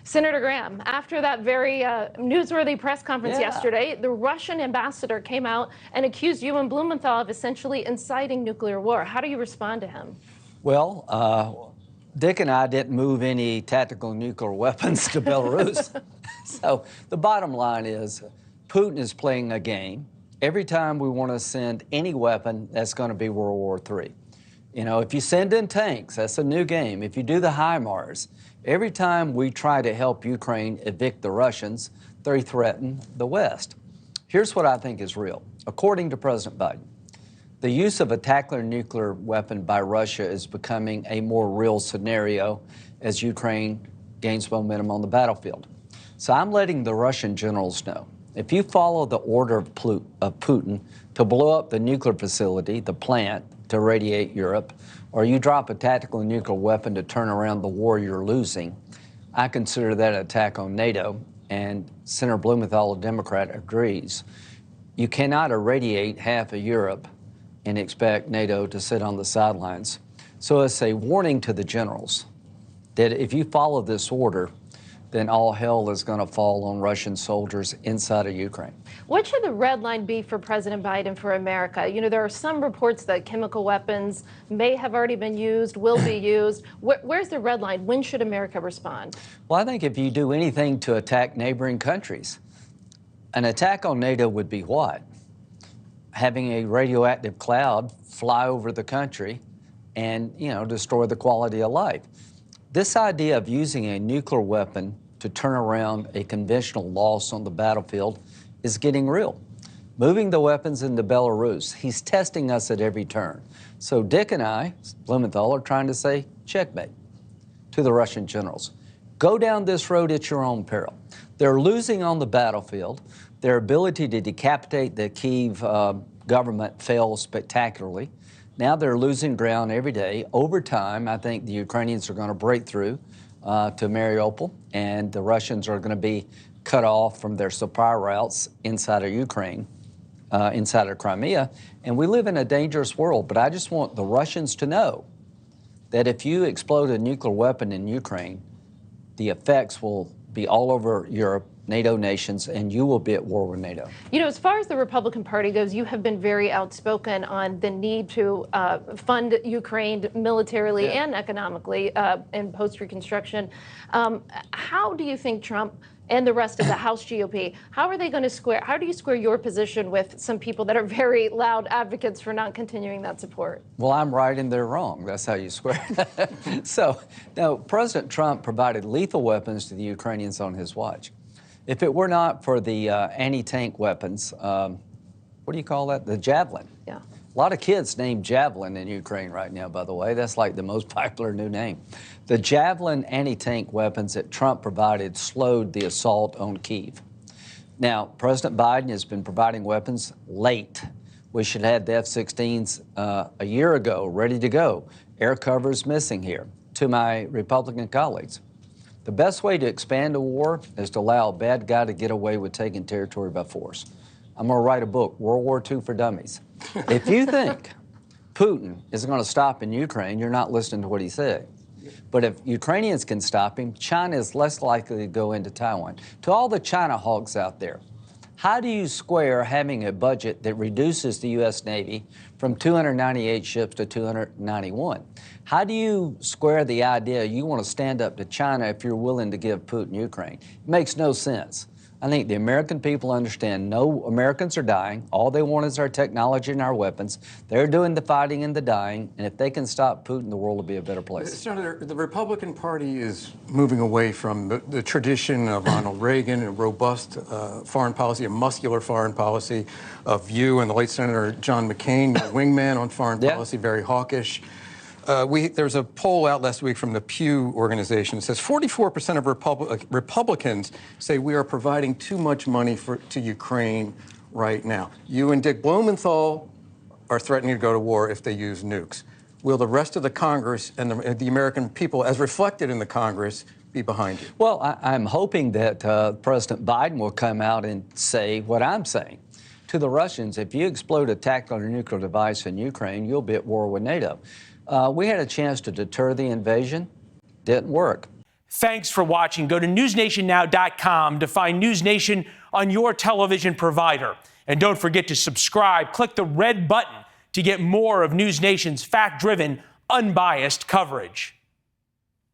Senator Graham, after that very newsworthy press conference yesterday, the Russian ambassador came out and accused you and Blumenthal of essentially inciting nuclear war. How do you respond to him? Well, Dick and I didn't move any tactical nuclear weapons to Belarus. So the bottom line is Putin is playing a game. Every time we want to send any weapon, that's going to be World War III. You know, if you send in tanks, that's a new game. If you do the HIMARS, every time we try to help Ukraine evict the Russians, they threaten the West. Here's what I think is real. According to President Biden, the use of a tactical nuclear weapon by Russia is becoming a more real scenario as Ukraine gains momentum on the battlefield. So I'm letting the Russian generals know, if you follow the order of Putin to blow up the nuclear facility, the plant, to radiate Europe, or you drop a tactical nuclear weapon to turn around the war you're losing, I consider that an attack on NATO, and Senator Blumenthal, a Democrat, agrees. You cannot irradiate half of Europe and expect NATO to sit on the sidelines. So it's a warning to the generals that if you follow this order, then all hell is going to fall on Russian soldiers inside of Ukraine. What should the red line be for President Biden for America? You know, there are some reports that chemical weapons may have already been used, will be used. Where's the red line? When should America respond? Well, I think if you do anything to attack neighboring countries, an attack on NATO would be what? Having a radioactive cloud fly over the country and, you know, destroy the quality of life. This idea of using a nuclear weapon to turn around a conventional loss on the battlefield is getting real. Moving the weapons into Belarus, he's testing us at every turn. So Dick and I, Blumenthal, are trying to say checkmate to the Russian generals. Go down this road at your own peril. They're losing on the battlefield. Their ability to decapitate the Kyiv government fails spectacularly. Now they're losing ground every day. Over time, I think the Ukrainians are going to break through to Mariupol, and the Russians are going to be cut off from their supply routes inside of Ukraine, inside of Crimea. And we live in a dangerous world, but I just want the Russians to know that if you explode a nuclear weapon in Ukraine, the effects will be all over Europe, NATO nations, and you will be at war with NATO. You know, as far as the Republican Party goes, you have been very outspoken on the need to fund Ukraine militarily and economically in post-reconstruction. How do you think Trump and the rest of the House GOP, how are they going to square, how do you square your position with some people that are very loud advocates for not continuing that support? Well, I'm right and they're wrong. That's how you square it. So, now, President Trump provided lethal weapons to the Ukrainians on his watch. If it were not for the anti-tank weapons, what do you call that? The Javelin. Yeah. A lot of kids named Javelin in Ukraine right now, by the way. That's like the most popular new name. The Javelin anti-tank weapons that Trump provided slowed the assault on Kyiv. Now, President Biden has been providing weapons late. We should have had the F-16s a year ago, ready to go. Air cover is missing here. To my Republican colleagues, the best way to expand a war is to allow a bad guy to get away with taking territory by force. I'm going to write a book, World War II for Dummies. If you think Putin is going to stop in Ukraine, you're not listening to what he said. But if Ukrainians can stop him, China is less likely to go into Taiwan. To all the China hogs out there, how do you square having a budget that reduces the U.S. Navy from 298 ships to 291? How do you square the idea you want to stand up to China if you're willing to give Putin Ukraine? It makes no sense. I think the American people understand no Americans are dying. All they want is our technology and our weapons. They're doing the fighting and the dying, and if they can stop Putin, the world will be a better place. Senator, the Republican Party is moving away from the tradition of Ronald Reagan, a robust foreign policy, a muscular foreign policy, of you and the late Senator John McCain, your wingman on foreign policy, very hawkish. There's a poll out last week from the Pew organization that says 44% of Republicans say we are providing too much money to Ukraine right now. You and Dick Blumenthal are threatening to go to war if they use nukes. Will the rest of the Congress and the American people, as reflected in the Congress, be behind you? Well, I'm hoping that President Biden will come out and say what I'm saying. To the Russians, if you explode a tactical or nuclear device in Ukraine, you'll be at war with NATO. We had a chance to deter the invasion. Didn't work. Thanks for watching. Go to newsnationnow.com to find NewsNation on your television provider. And don't forget to subscribe. Click the red button to get more of NewsNation's fact-driven, unbiased coverage.